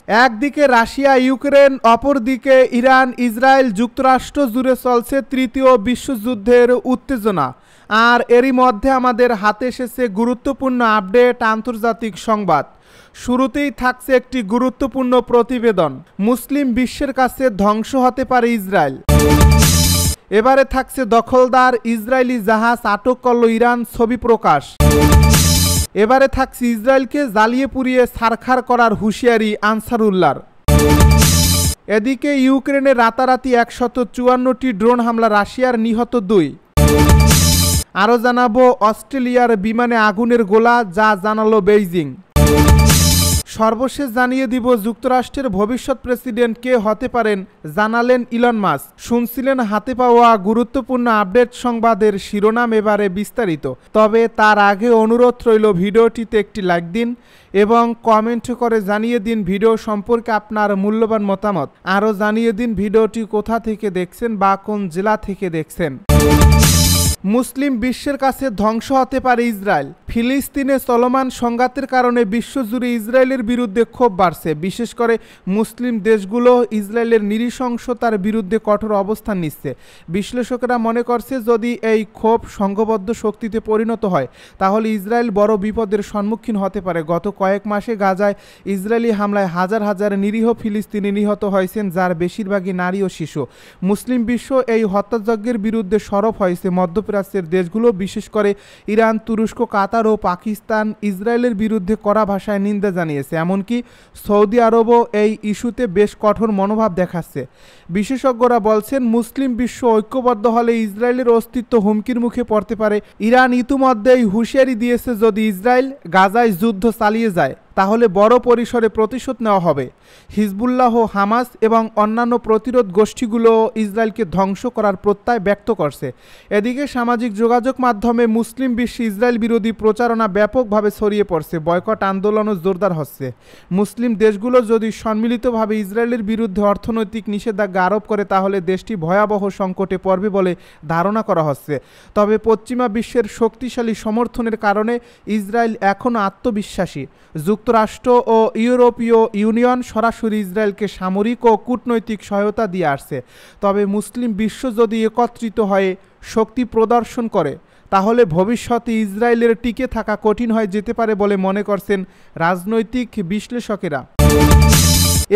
একদিকে Russia Ukraine, অপরদিকে Iran Israel যুক্তরাষ্ট্র জুড়ে চলছে তৃতীয় বিশ্বযুদ্ধের উত্তেজনা। আর এরই মধ্যে আমাদের হাতে এসেছে গুরুত্বপূর্ণ আপডেট, আন্তর্জাতিক সংবাদ। শুরুতেই থাকছে একটি গুরুত্বপূর্ণ প্রতিবেদন, মুসলিম বিশ্বের কাছে ধ্বংস হতে পারে ইসরায়েল। এবারে থাকছে দখলদার ইসরায়েলি জাহাজ আটক করল ইরান, ছবি প্রকাশ। এবারে থাকছে ইসরায়েলকে জ্বালিয়ে পুড়িয়ে ছারখার করার হুঁশিয়ারি আনসারুল্লাহর। এদিকে ইউক্রেনে রাতারাতি 154টি ড্রোন হামলা, রাশিয়ার নিহত 2। আরও জানাবো অস্ট্রেলিয়ার বিমানে আগুনের গোলা, যা জানালো বেইজিং। সর্বশেষ জানিয়ে দিব যুক্তরাষ্ট্রের ভবিষ্যৎ প্রেসিডেন্ট কে হতে পারেন, জানালেন ইলন মাস্ক। শুনছিলেন হাতে পাওয়া গুরুত্বপূর্ণ আপডেট সংবাদের শিরোনাম, এবারে বিস্তারিত। তবে তার আগে অনুরোধ রইল ভিডিওটিতে একটি লাইক দিন এবং কমেন্ট করে জানিয়ে দিন ভিডিও সম্পর্কে আপনার মূল্যবান মতামত। আরও জানিয়ে দিন ভিডিওটি কোথা থেকে দেখছেন বা কোন জেলা থেকে দেখছেন। মুসলিম বিশ্বের কাছে ধ্বংস হতে পারে ইসরায়েল। ফিলিস্তিনে চলমান সংঘাতের কারণে বিশ্বজুড়ে ইসরায়েলের বিরুদ্ধে ক্ষোভ বাড়ছে। বিশেষ করে মুসলিম দেশগুলো ইসরায়েলের নৃশংসতার বিরুদ্ধে কঠোর অবস্থান নিচ্ছে। বিশ্লেষকেরা মনে করছে, যদি এই ক্ষোভ সংঘবদ্ধ শক্তিতে পরিণত হয় তাহলে ইসরায়েল বড় বিপদের সম্মুখীন হতে পারে। গত কয়েক মাসে গাজায় ইসরায়েলি হামলায় হাজার হাজার নিরীহ ফিলিস্তিনি নিহত হয়েছেন, যার বেশিরভাগই নারী ও শিশু। মুসলিম বিশ্ব এই হত্যাযজ্ঞের বিরুদ্ধে সরব হয়েছে। মধ্যপ্রাচ্যের দেশগুলো, বিশেষ করে ইরান, তুরস্ক, কাতার ও পাকিস্তান ইসরায়েলের বিরুদ্ধে কড়া ভাষায় নিন্দা জানিয়েছে। এমনকি সৌদি আরবও এই ইস্যুতে বেশ কঠোর মনোভাব দেখাচ্ছে। বিশেষজ্ঞরা বলছেন, মুসলিম বিশ্ব ঐক্যবদ্ধ হলে ইসরায়েলের অস্তিত্ব হুমকির মুখে পড়তে পারে। ইরান ইতিমধ্যেই হুঁশিয়ারি দিয়েছে, যদি ইসরায়েল গাজায় যুদ্ধ চালিয়ে যায় তাহলে বড় পরিসরে প্রতিশোধ নেওয়া হবে। হিজবুল্লাহ, হামাস এবং অন্যান্য প্রতিরোধ গোষ্ঠীগুলো ইসরায়েলকে ধ্বংস করার প্রত্যয় ব্যক্ত করছে। এদিকে সামাজিক যোগাযোগ মাধ্যমে মুসলিম বিশ্বে ইসরায়েল বিরোধী প্রচারণা ব্যাপকভাবে ছড়িয়ে পড়ছে। বয়কট আন্দোলনও জোরদার হচ্ছে। মুসলিম দেশগুলো যদি সম্মিলিতভাবে ইসরায়েলের বিরুদ্ধে অর্থনৈতিক নিষেধাজ্ঞা আরোপ করে তাহলে দেশটি ভয়াবহ সংকটে পড়বে বলে ধারণা করা হচ্ছে। তবে পশ্চিমা বিশ্বের শক্তিশালী সমর্থনের কারণে ইসরায়েল এখনও আত্মবিশ্বাসী। যুক্তরাষ্ট্র ও ইউরোপীয় ইউনিয়ন সরাসরি ইসরায়েলকে সামরিক ও কূটনৈতিক সহায়তা দিয়ে আসছে। তবে মুসলিম বিশ্ব যদি একত্রিত হয়ে শক্তি প্রদর্শন করে তাহলে ভবিষ্যতে ইসরায়েলের টিকে থাকা কঠিন হয়ে যেতে পারে বলে মনে করছেন রাজনৈতিক বিশ্লেষকেরা।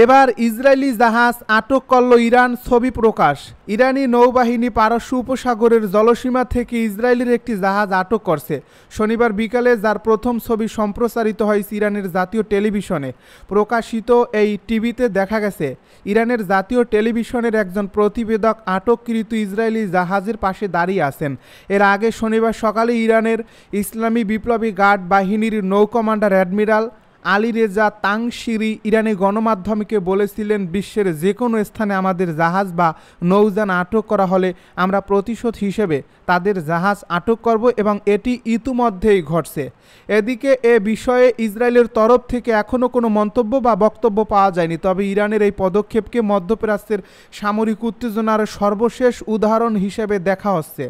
এবার ইসরায়েলি জাহাজ আটক করল ইরান, ছবি প্রকাশ। ইরানি নৌবাহিনী পারস্য উপসাগরের জলসীমা থেকে ইসরায়েলের একটি জাহাজ আটক করছে শনিবার বিকালে, যার প্রথম ছবি সম্প্রচারিত হয়েছে ইরানের জাতীয় টেলিভিশনে। প্রকাশিত এই টিভিতে দেখা গেছে, ইরানের জাতীয় টেলিভিশনের একজন প্রতিবেদক আটককৃত ইসরায়েলি জাহাজের পাশে দাঁড়িয়ে আছেন। এর আগে শনিবার সকালে ইরানের ইসলামী বিপ্লবী গার্ড বাহিনীর নৌ commander admiral Ali Reza Tangsiri ইরানি গণমাধ্যমকে বলেছিলেন, বিশ্বের যে কোনো স্থানে আমাদের জাহাজ বা নৌযান আটক করা হলে আমরা প্রতিশোধ হিসেবে তাদের জাহাজ আটক করব এবং এটি ইতিমধ্যেই ঘটছে। এদিকে এ বিষয়ে ইসরায়েলের তরফ থেকে এখনও কোনো মন্তব্য বা বক্তব্য পাওয়া যায়নি। তবে ইরানের এই পদক্ষেপকে মধ্যপ্রাচ্যের সামরিক উত্তেজনার সর্বশেষ উদাহরণ হিসেবে দেখা হচ্ছে।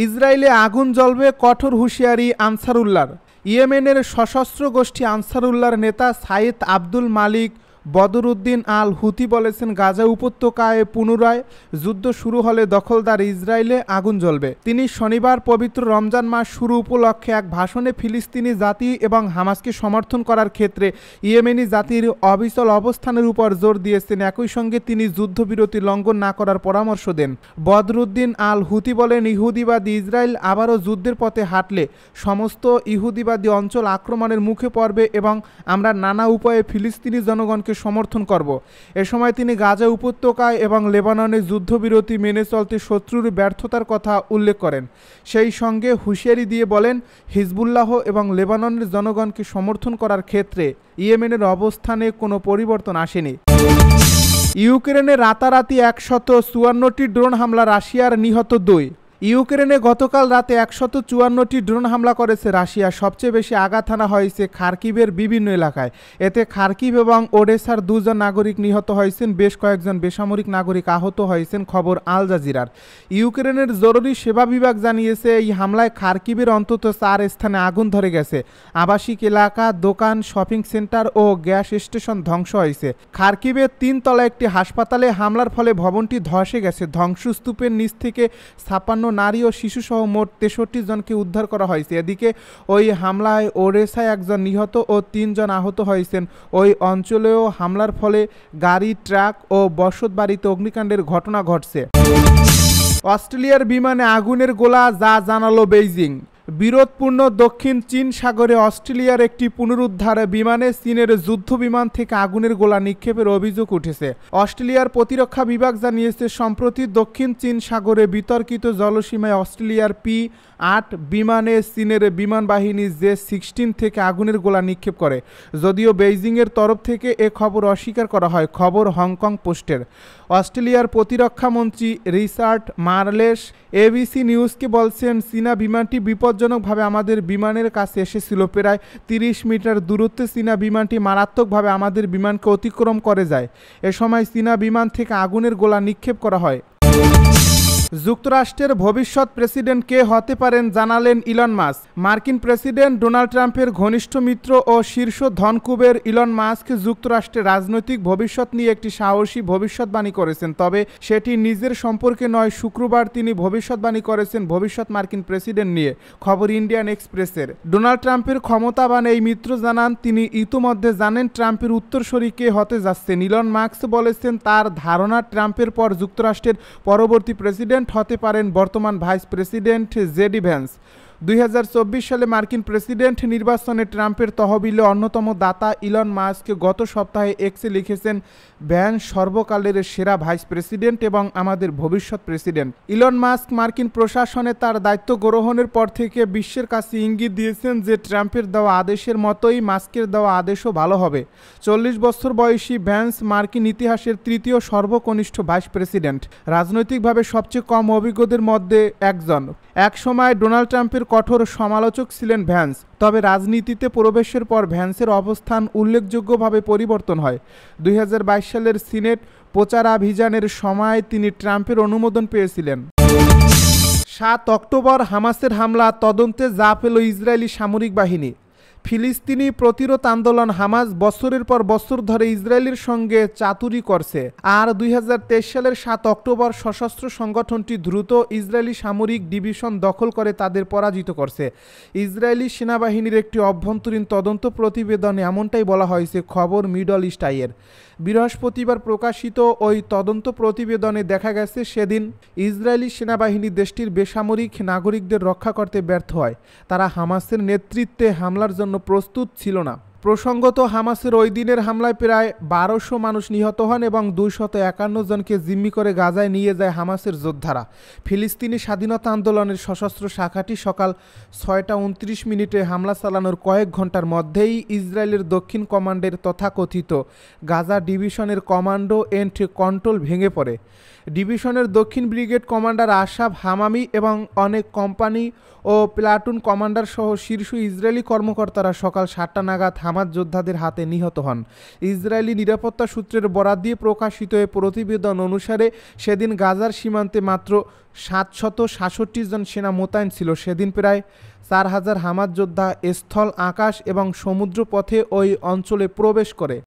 ইসরায়েলে আগুন জ্বলবে, কঠোর হুঁশিয়ারি আনসারুল্লাহর। ইয়েমেনের সশস্ত্র গোষ্ঠী আনসারুল্লাহর নেতা সাইদ আব্দুল মালিক বদরুদ্দিন আল হুতি বলেছেন, গাজা উপত্যকায় পুনরায় যুদ্ধ শুরু হলে দখলদার ইসরায়েলে আগুন জ্বলবে। তিনি শনিবার পবিত্র রমজান মাস শুরু উপলক্ষে এক ভাষণে ফিলিস্তিনি জাতি এবং হামাসকে সমর্থন করার ক্ষেত্রে ইয়েমেনি জাতির অবিচল অবস্থানের উপর জোর দিয়েছেন। একই সঙ্গে তিনি যুদ্ধবিরতি লঙ্ঘন না করার পরামর্শ দেন। বদরুদ্দিন আল হুতি বলেন, ইহুদিবাদী ইসরায়েল আবারও যুদ্ধের পথে হাঁটলে সমস্ত ইহুদিবাদী অঞ্চল আক্রমণের মুখে পড়বে এবং আমরা নানা উপায়ে ফিলিস্তিনি জনগণকে সমর্থন করব। এ সময় তিনি গাজা উপত্যকায় এবং লেবাননে যুদ্ধবিরতি মেনে চলতে শত্রুর ব্যর্থতার কথা উল্লেখ করেন। সেই সঙ্গে হুঁশিয়ারি দিয়ে বলেন, হিজবুল্লাহ এবং লেবাননের জনগণকে সমর্থন করার ক্ষেত্রে ইয়েমেনের অবস্থানে কোনো পরিবর্তন আসেনি। ইউক্রেনে রাতারাতি 154টি ড্রোন হামলা, রাশিয়ার নিহত 2। ইউক্রেনে গতকাল রাতে 154টি ড্রোন হামলা করেছে রাশিয়া। সবচেয়ে বেশি আঘাত হানা হয়েছে খার্কিভের বিভিন্ন এলাকায়। এতে খার্কিভ এবং ওডেসার 2 জন নাগরিক নিহত হয়েছেন, বেশ কয়েকজন বেসামরিক নাগরিক আহত হয়েছেন, খবর আল জাজিরার। ইউক্রেনের জরুরি সেবা বিভাগ জানিয়েছে এই হামলায় খার্কিভের অন্তত 4 স্থানে আগুন ধরে গেছে। আবাসিক এলাকা, দোকান, শপিং সেন্টার ও গ্যাস স্টেশন ধ্বংস হয়েছে। খার্কিভের 3 তলা একটি হাসপাতালে হামলার ফলে ভবনটি ধসে গেছে। ধ্বংসস্তূপের নিচ থেকে 56 নারী ও শিশুসহ মোট 63 জনকে উদ্ধার করা হয়েছে। এদিকে ওই হামলায় ওডেসায় 1 জন নিহত ও 3 জন আহত হয়েছেন। ওই অঞ্চলেও হামলার ফলে গাড়ি, ট্রাক ও বসতবাড়িতে অগ্নিকাণ্ডের ঘটনা ঘটছে। অস্ট্রেলিয়ার বিমানে আগুনের গোলা, যা জানালো বেইজিং। বিরোধপূর্ণ দক্ষিণ চীন সাগরে অস্ট্রেলিয়ার একটি পুনরুদ্ধার বিমানে চীনের যুদ্ধ বিমান থেকে আগুনের গোলা নিক্ষেপের অভিযোগ উঠেছে। অস্ট্রেলিয়ার প্রতিরক্ষা বিভাগ জানিয়েছে, সম্প্রতি দক্ষিণ চীন সাগরে বিতর্কিত জলসীমায় অস্ট্রেলিয়ার P-8 বিমানে চীনের বিমান বাহিনী J-16 থেকে আগুনের গোলা নিক্ষেপ করে। যদিও বেইজিংয়ের তরফ থেকে এ খবর অস্বীকার করা হয়। খবর হংকং পোস্টের। অস্ট্রেলিয়ার প্রতিরক্ষা মন্ত্রী রিচার্ড মার্লেস ABC নিউজকে বলছেন, চীনা বিমানটি বিপজ্জনকভাবে আমাদের বিমানের কাছে এসেছিল। প্রায় 30 মিটার দূরত্বে চীনা বিমানটি মারাত্মকভাবে আমাদের বিমানকে অতিক্রম করে যায়। এ সময় চীনা বিমান থেকে আগুনের গোলা নিক্ষেপ করা হয়। যুক্তরাষ্ট্রের ভবিষ্যৎ প্রেসিডেন্ট কে হতে পারেন জানালেন ইলন মাস্ক। মার্কিন প্রেসিডেন্ট ডোনাল্ড ট্রাম্পের ঘনিষ্ঠ মিত্র ও শীর্ষ ধনকুবের ইলন মাস্ক যুক্তরাষ্ট্রের রাজনৈতিক ভবিষ্যৎ নিয়ে একটি সাহসী ভবিষ্যৎবাণী করেছেন। তবে সেটি নিজের সম্পর্কে নয়। শুক্রবার তিনি ভবিষ্যৎবাণী করেছেন ভবিষ্যৎ মার্কিন প্রেসিডেন্ট নিয়ে। খবর ইন্ডিয়ান এক্সপ্রেসের। ডোনাল্ড ট্রাম্পের ক্ষমতাবান এই মিত্র জানান, তিনি ইতিমধ্যে জানেন ট্রাম্পের উত্তরসূরি কে হতে যাচ্ছেন। ইলন মাস্ক বলেছেন, তার ধারণা ট্রাম্পের পর যুক্তরাষ্ট্রের পরবর্তী প্রেসিডেন্ট হতে পারেন বর্তমান ভাইস প্রেসিডেন্ট জেডি ভ্যান্স। 2024 সালে মার্কিন প্রেসিডেন্ট নির্বাচনে ট্রাম্পের তহবিলে অন্যতম দাতা ইলন মাস্ক গত সপ্তাহে এক্সে লিখেছেন, ভ্যান্স সর্বকালের সেরা ভাইস প্রেসিডেন্ট এবং আমাদের ভবিষ্যৎ প্রেসিডেন্ট। ইলন মাস্ক মার্কিন প্রশাসনে তার দায়িত্ব গ্রহণের পর থেকে বিশ্বের কাছে ইঙ্গিত দিয়েছেন যে ট্রাম্পের দেওয়া আদেশের মতোই মাস্কের দেওয়া আদেশও ভালো হবে। 40 বছর বয়সী ভ্যান্স মার্কিন ইতিহাসের 3য় সর্বকনিষ্ঠ ভাইস প্রেসিডেন্ট, রাজনৈতিকভাবে সবচেয়ে কম অভিজ্ঞদের মধ্যে একজন। এক সময় ডোনাল্ড ট্রাম্পের কঠোর সমালোচক ছিলেন ভ্যান্স, তবে রাজনীতিতে প্রবেশের পর ভ্যান্সের অবস্থান উল্লেখযোগ্যভাবে পরিবর্তন হয়। 2022 সালের সিনেট প্রচারাভিযানের সময় তিনি ট্রাম্পের অনুমোদন পেয়েছিলেন। 7 অক্টোবর হামাসের হামলা তদন্তে যা পেল ইসরায়েলি সামরিক বাহিনী। ফিলিস্তিনি প্রতিরোধ আন্দোলন হামাস বছরের পর বছর ধরে ইসরায়েলের সঙ্গে চাতুরি করছে। আর 2023 সালের 7 অক্টোবর সশস্ত্র সংগঠনটি দ্রুত ইসরায়েলি সামরিক ডিভিশন দখল করে তাদের পরাজিত করছে। ইসরায়েলি সেনাবাহিনীর একটি অভ্যন্তরীণ তদন্ত প্রতিবেদনে এমনটাই বলা হয়েছে। খবর মিডল ইস্ট আইয়ের। বৃহস্পতিবার প্রকাশিত ওই তদন্ত প্রতিবেদনে দেখা গেছে, সেদিন ইসরায়েলি সেনাবাহিনী দেশটির বেসামরিক নাগরিকদের রক্ষা করতে ব্যর্থ হয়। তারা হামাসের নেতৃত্বে হামলার জন্য প্রস্তুত ছিল না। প্রসঙ্গত, হামাসের ওই দিনের হামলায় প্রায় 1200 মানুষ নিহত হন এবং 251 জনকে জিম্মি করে গাজায় নিয়ে যায় হামাসের যোদ্ধারা। ফিলিস্তিনি স্বাধীনতা আন্দোলনের সশস্ত্র শাখাটি সকাল 6টা 29 হামলা চালানোর কয়েক ঘন্টার মধ্যেই ইসরায়েলের দক্ষিণ কমান্ডের তথাকথিত গাজা ডিভিশনের কমান্ডো এন্ড কন্ট্রোল ভেঙে পড়ে। ডিভিশনের দক্ষিণ ব্রিগেড কমান্ডার আশরাফ হামামি এবং অনেক কোম্পানি ও প্লাটুন কমান্ডার সহ শীর্ষ ইসরায়েলি কর্মকর্তারা সকাল 7টা নাগাদ হামাস যোদ্ধাদের হাতে নিহত হন। ইসরায়েলি নিরাপত্তা সূত্রের বরাত দিয়ে প্রকাশিত এ প্রতিবেদন অনুসারে সেদিন গাজার সীমান্তে মাত্র 767 জন সেনা মোতায়েন ছিল। সেদিন প্রায় 4000 হামাস যোদ্ধা স্থল, আকাশ এবং সমুদ্র পথে ওই অঞ্চলে প্রবেশ করে।